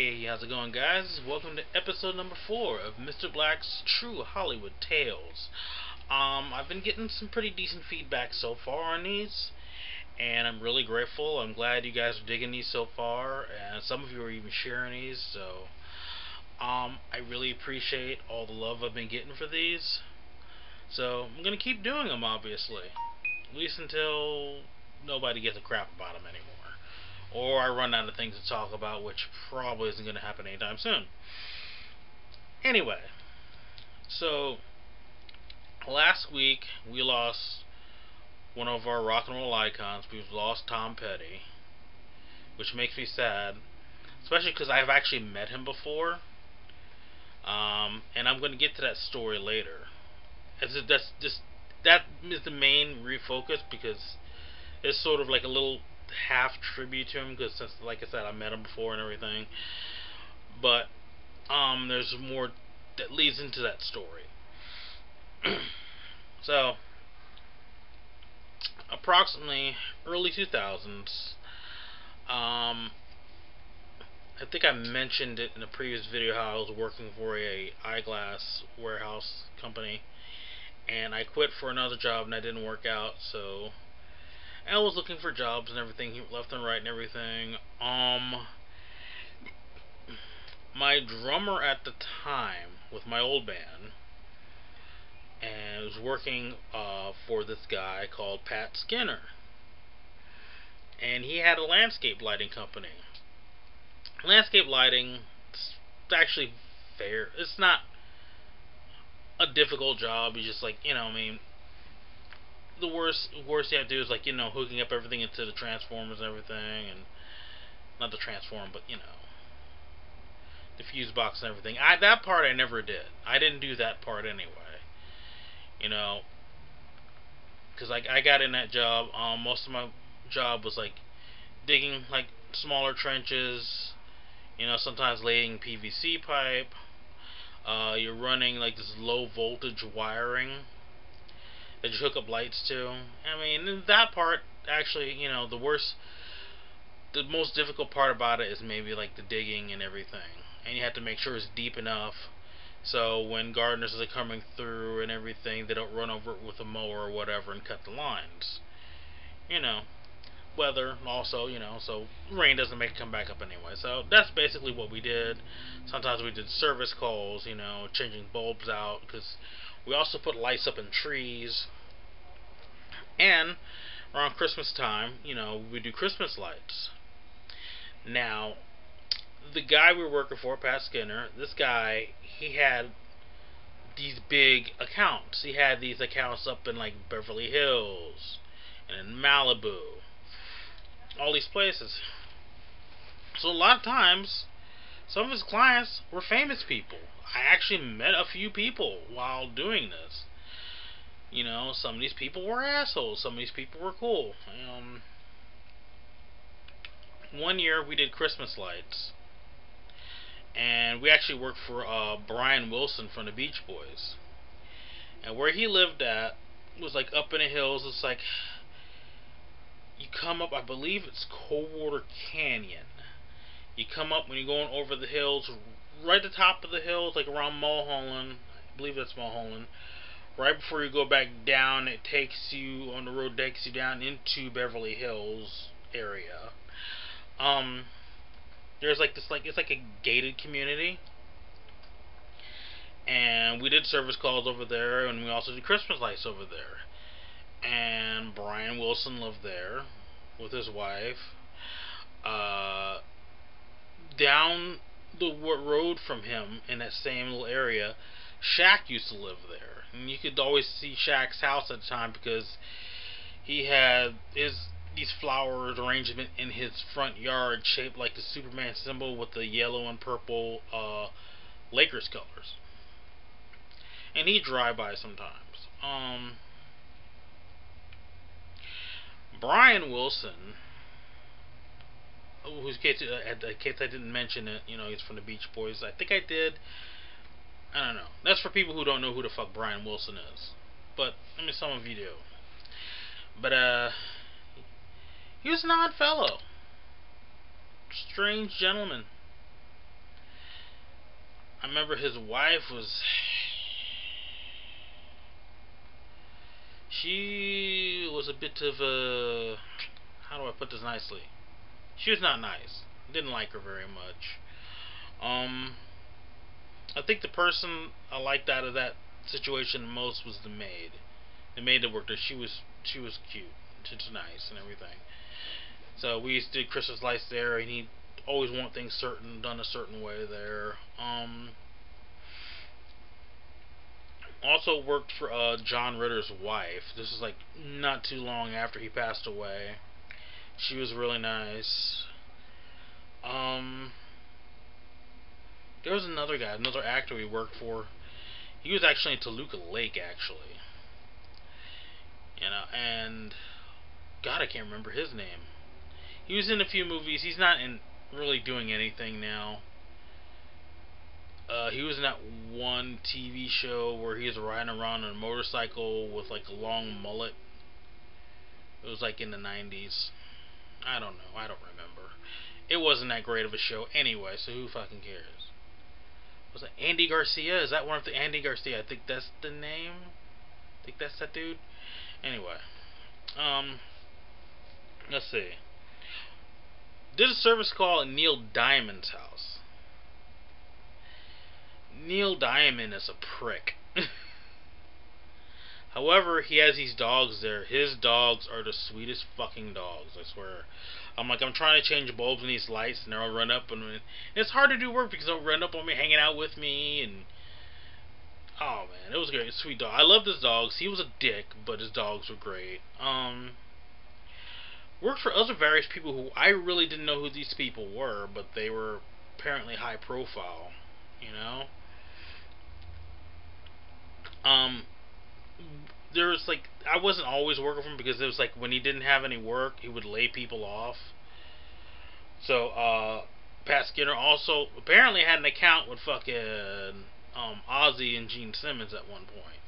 Hey, how's it going, guys? Welcome to episode number 4 of Mr. Blak's True Hollywood Tales. I've been getting some pretty decent feedback so far on these, and I'm really grateful. I'm glad you guys are digging these so far, and some of you are even sharing these, so I really appreciate all the love I've been getting for these. So I'm gonna keep doing them, obviously, at least until nobody gives a crap about them anymore. Or I run out of things to talk about, which probably isn't going to happen anytime soon. Anyway, so last week we lost one of our rock and roll icons. We've lost Tom Petty, which makes me sad, especially because I've actually met him before. And I'm going to get to that story later. That is the main refocus, because it's sort of like a little half tribute to him, because since, like I said, I met him before and everything. But there's more that leads into that story. So approximately early 2000s, I think I mentioned it in a previous video how I was working for a eyeglass warehouse company, and I quit for another job and that didn't work out. So I was looking for jobs and everything, left and right and everything. My drummer at the time with my old band, and was working for this guy called Pat Skinner, and he had a landscape lighting company. Landscape lighting, it's actually fair. It's not a difficult job. You just, like, I mean, the worst you have to do is, like, hooking up everything into the transformers and everything, and not the transformer, but the fuse box and everything. That part I never did. I didn't do that part anyway. Because I got in that job. Most of my job was like digging like smaller trenches. Sometimes laying PVC pipe. You're running like this low voltage wiring that you hook up lights to. I mean, that part actually, the most difficult part about it is maybe like the digging and everything, and you have to make sure it's deep enough so when gardeners are coming through and everything, they don't run over it with a mower or whatever and cut the lines. Weather also, so rain doesn't make it come back up anyway. So that's basically what we did. Sometimes we did service calls, changing bulbs out, because we also put lights up in trees. And around Christmas time, we do Christmas lights. Now, the guy we were working for, Pat Skinner, this guy, he had these big accounts. He had these accounts up in like Beverly Hills and in Malibu, all these places. So a lot of times, some of his clients were famous people. I actually met a few people while doing this. Some of these people were assholes. Some of these people were cool. One year we did Christmas lights, and we actually worked for Brian Wilson from the Beach Boys. And where he lived at was like up in the hills. It's like you come up, I believe it's Coldwater Canyon. You come up when you're going over the hills, right at the top of the hills, like around Mulholland. I believe that's Mulholland. Right before you go back down, it takes you on the road, takes you down into Beverly Hills area. There's like this, like, it's like a gated community, and we did service calls over there, and we also did Christmas lights over there. And Brian Wilson lived there with his wife. Down the road from him in that same little area, Shaq used to live there, and you could always see Shaq's house at the time because he had these flower arrangement in his front yard shaped like the Superman symbol with the yellow and purple Lakers colors. And he'd drive by sometimes. Brian Wilson, whose case, I didn't mention it, he's from the Beach Boys. I think I did. I don't know. That's for people who don't know who the fuck Brian Wilson is. But, I mean, some of you do. But, he was an odd fellow. Strange gentleman. I remember his wife was. She was a bit of a. How do I put this nicely? She was not nice. Didn't like her very much. I think the person I liked out of that situation most was the maid. The maid that worked there. She was cute. She was nice and everything. So we used to do Christmas lights there, and he'd always want things done a certain way there. Also worked for John Ritter's wife. This was like not too long after he passed away. She was really nice. There was another guy, another actor we worked for. He was actually in Toluca Lake, actually. And God, I can't remember his name. He was in a few movies. He's not in really doing anything now. He was in that one TV show where he was riding around on a motorcycle with like a long mullet. It was like in the 90s. I don't know. I don't remember. It wasn't that great of a show anyway, so who fucking cares? Was it Andy Garcia? Is that one of the Andy Garcia? I think that's the name. I think that's that dude. Anyway. Let's see. Did a service call at Neil Diamond's house. Neil Diamond is a prick. However, he has these dogs there. His dogs are the sweetest fucking dogs, I swear. I'm trying to change bulbs in these lights, and they'll run up, and it's hard to do work because they'll run up on me, hanging out with me, and oh man, it was great. Sweet dog. I loved his dogs. He was a dick, but his dogs were great. Worked for other various people who I really didn't know who these people were, but they were apparently high profile. You know. There was like I wasn't always working for him because it was like when he didn't have any work, he would lay people off. So Pat Skinner also apparently had an account with fucking Ozzy and Gene Simmons at one point.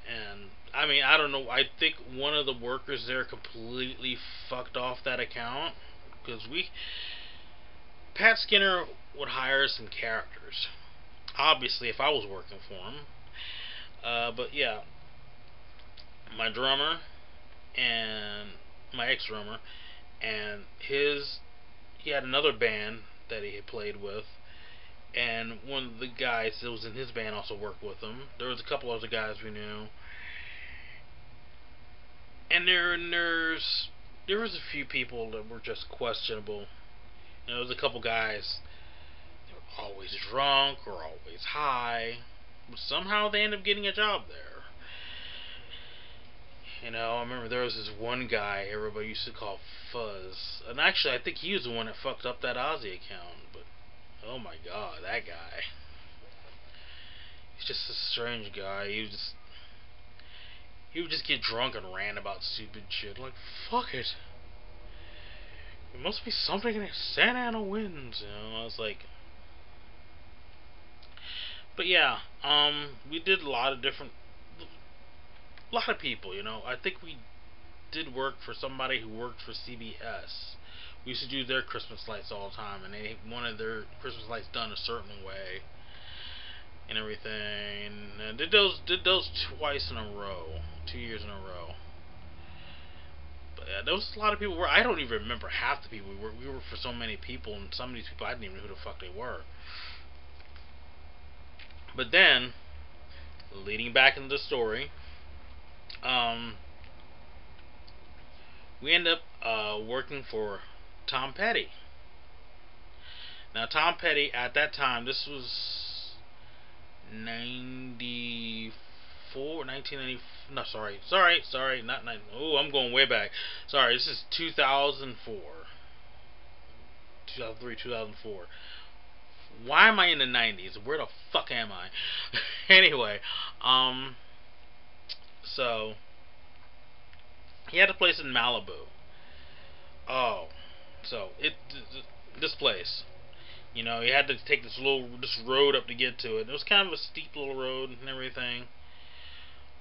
And I mean, I don't know. I think one of the workers there completely fucked off that account because Pat Skinner would hire some characters. Obviously, if I was working for him. But yeah, my drummer and my ex-drummer and he had another band that he had played with, and one of the guys that was in his band also worked with him. There was a couple other guys we knew, and there was a few people that were just questionable. There was a couple guys that were always drunk or always high, but somehow they ended up getting a job there. I remember there was this one guy everybody used to call Fuzz. And actually, I think he was the one that fucked up that Ozzy account. But, oh my god, that guy. He's just a strange guy. He would just get drunk and rant about stupid shit. Like, fuck it. There must be something in Santa Ana winds. I was like... But yeah, we did a lot of people, I think we did work for somebody who worked for CBS. We used to do their Christmas lights all the time, and they wanted their Christmas lights done a certain way and everything. And did those twice in a row, 2 years in a row. But yeah, there was a lot of people. I don't even remember half the people we worked. We worked for so many people, and some of these people I didn't even know who the fuck they were. But then, leading back into the story, we end up working for Tom Petty. Now, Tom Petty, at that time, this was 1990. No, sorry, not 90. Oh, I'm going way back. Sorry, this is 2004. 2003, 2004. Why am I in the 90s? Where the fuck am I? Anyway, so he had a place in Malibu. Oh, so this place. He had to take this road up to get to it. It was kind of a steep little road and everything.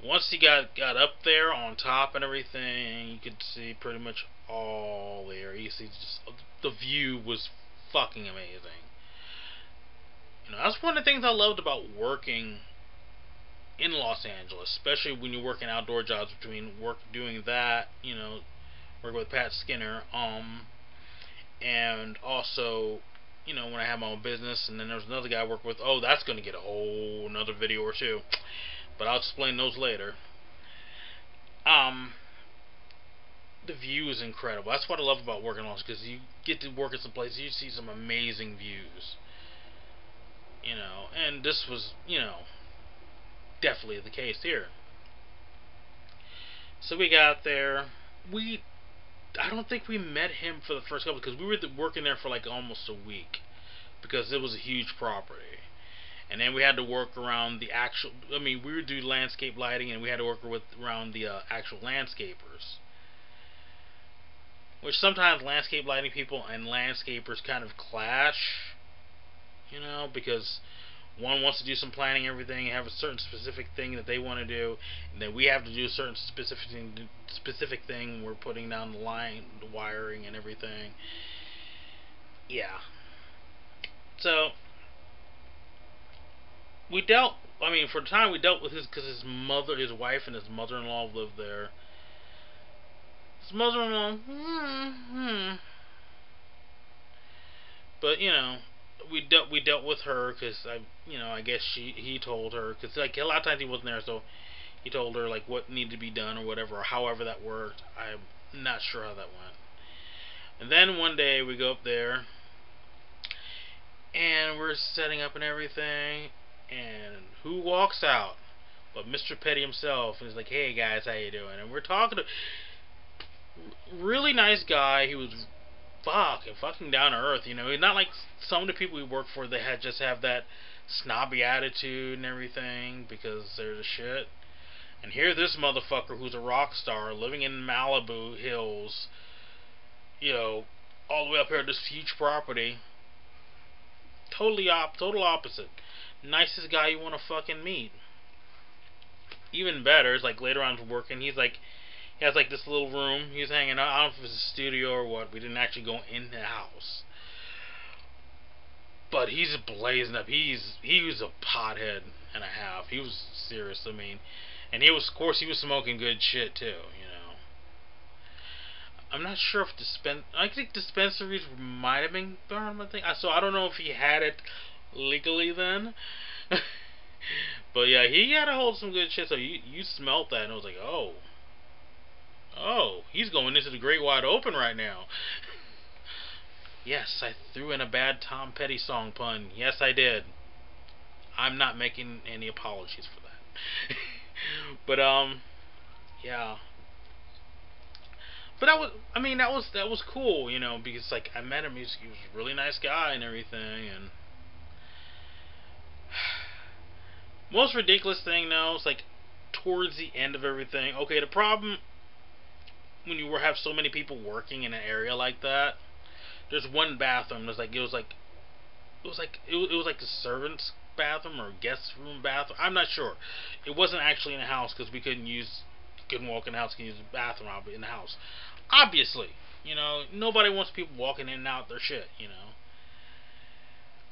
Once he got up there on top and everything, you could see pretty much all the area. You see, just the view was fucking amazing. That's one of the things I loved about working in Los Angeles, especially when you're working outdoor jobs, between work doing that, working with Pat Skinner, and also, when I have my own business, and then there's another guy I work with. Oh, that's going to get a whole another video or two, but I'll explain those later. Um, the view is incredible. That's what I love about working on, because you get to work at some places, you see some amazing views. And this was, definitely the case here. So we got there. I don't think we met him for the first couple, because we were working there for like almost a week, because it was a huge property. And then we had to work around the actual. We would do landscape lighting, and we had to work around the actual landscapers. Which sometimes landscape lighting people and landscapers kind of clash, because one wants to do some planning, everything, have a certain specific thing that they want to do, and then we have to do a certain specific thing. We're putting down the line, the wiring, and everything. Yeah. So we dealt. For the time we dealt with because his wife, and his mother-in-law lived there. His mother-in-law, but we dealt with her, because I guess he told her, because like a lot of times he wasn't there, so he told her like what needed to be done or whatever, or however that worked. I'm not sure how that went. And then one day we go up there, and we're setting up and everything, and who walks out but Mr. Petty himself, and he's like, "Hey guys, how you doing?" And we're talking to really nice guy. He was fucking down to earth. He's not like some of the people we work for. They just have that snobby attitude and everything because they're the shit. And here, this motherfucker who's a rock star living in Malibu Hills, all the way up here at this huge property. Total opposite. Nicest guy you want to fucking meet. Even better is like later on working, he has like this little room he was hanging out. I don't know if it was a studio or what. We didn't actually go in the house, but he's blazing up. He was a pothead and a half. He was serious. And he was, of course, he was smoking good shit too. I'm not sure if I think dispensaries might have been burned. So I don't know if he had it legally then. But yeah, he had to hold some good shit. So you smelt that, and I was like, oh, he's going into the great wide open right now. Yes, I threw in a bad Tom Petty song pun. Yes, I did. I'm not making any apologies for that. But yeah. But that was cool, because like I met him. He was a really nice guy and everything. And most ridiculous thing though is like towards the end of everything. Okay, the problem when you have so many people working in an area like that, there's one bathroom. It was like a servant's bathroom or guest room bathroom. I'm not sure. It wasn't actually in the house because we couldn't walk in the house. Can use the bathroom in the house. Obviously, nobody wants people walking in and out their shit.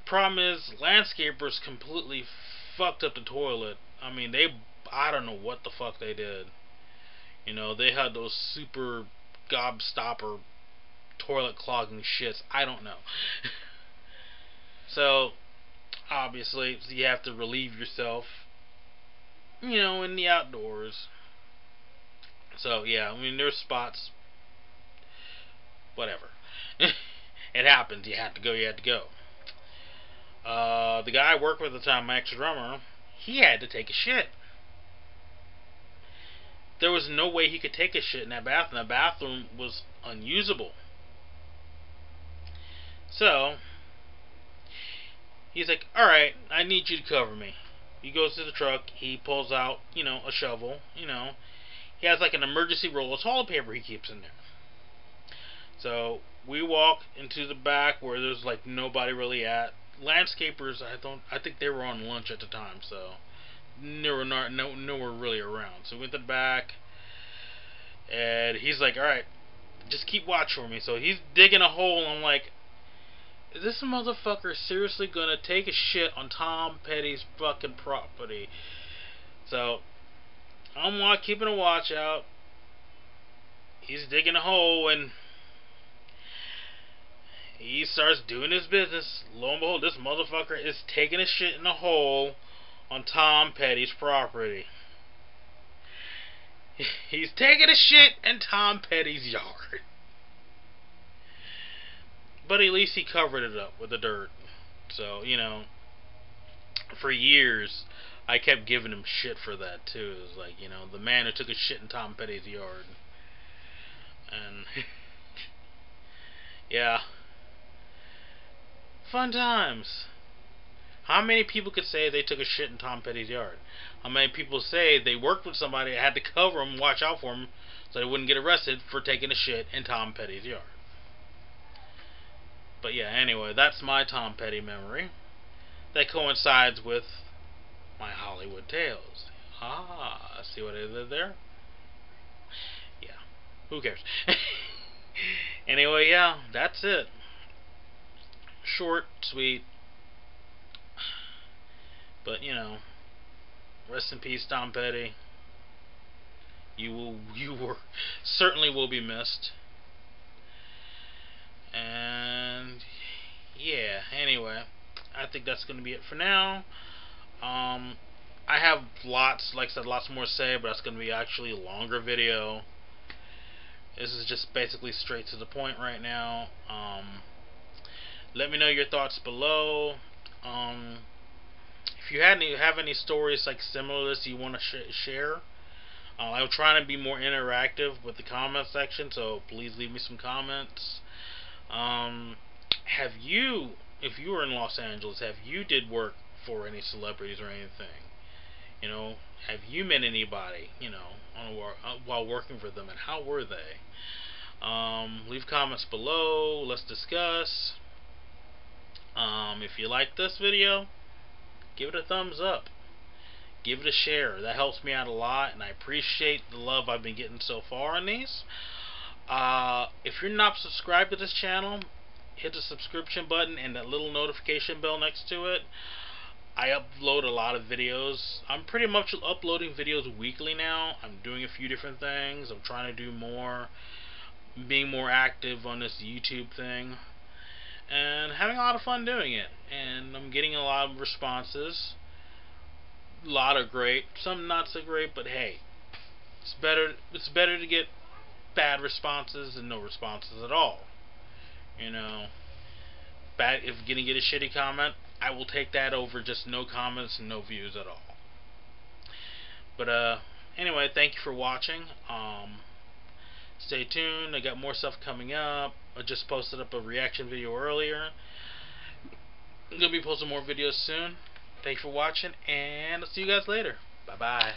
Problem is, landscapers completely fucked up the toilet. I don't know what the fuck they did. They had those super gobstopper toilet clogging shits. I don't know. So, obviously, you have to relieve yourself, in the outdoors. So, yeah, there's spots. Whatever. It happens. You had to go. The guy I worked with at the time, my ex-drummer, he had to take a shit. There was no way he could take a shit in that bathroom. That bathroom was unusable. So, he's like, "Alright, I need you to cover me." He goes to the truck, he pulls out, a shovel, He has like an emergency roll of toilet paper he keeps in there. So, we walk into the back where there's like nobody really at. Landscapers, I think they were on lunch at the time, so nowhere really around. So we went to the back, and he's like, "Alright, just keep watch for me." So he's digging a hole, and I'm like, Is this motherfucker seriously gonna take a shit on Tom Petty's fucking property? So, I'm keeping a watch out. He's digging a hole and he starts doing his business. Lo and behold, this motherfucker is taking a shit in a hole on Tom Petty's property. He's taking a shit in Tom Petty's yard. But at least he covered it up with the dirt. So, you know, for years, I kept giving him shit for that, too. It was like, you know, the man who took a shit in Tom Petty's yard. And, yeah. Fun times. How many people could say they took a shit in Tom Petty's yard? How many people say they worked with somebody that had to cover them, watch out for them, so they wouldn't get arrested for taking a shit in Tom Petty's yard? But yeah, anyway, that's my Tom Petty memory. That coincides with my Hollywood Tales. Ah, see what I did there? Yeah, who cares? Anyway, yeah, that's it. Short, sweet. But, you know, rest in peace, Tom Petty. You certainly will be missed. And yeah, anyway, I think that's going to be it for now. I have lots, like I said, lots more to say, but that's going to be actually a longer video. This is just basically straight to the point right now. Let me know your thoughts below. If you have any stories like similar to this you want to share, I'm trying to be more interactive with the comment section, so please leave me some comments. Have you, if you were in Los Angeles, have you did work for any celebrities or anything? You know, have you met anybody, you know, while working for them, and how were they? Leave comments below. Let's discuss. If you like this video, give it a thumbs up. Give it a share. That helps me out a lot, and I appreciate the love I've been getting so far on these. If you're not subscribed to this channel, hit the subscription button and that little notification bell next to it. I upload a lot of videos. I'm pretty much uploading videos weekly now. I'm doing a few different things. I'm trying to do more, being more active on this YouTube thing, and having a lot of fun doing it. And I'm getting a lot of responses. A lot are great, some not so great, but hey, it's better to get bad responses than no responses at all. You know, if you're gonna get a shitty comment, I will take that over just no comments and no views at all. But anyway, thank you for watching. Stay tuned. I got more stuff coming up. I just posted up a reaction video earlier. I'm gonna be posting more videos soon. Thanks for watching, and I'll see you guys later. Bye bye.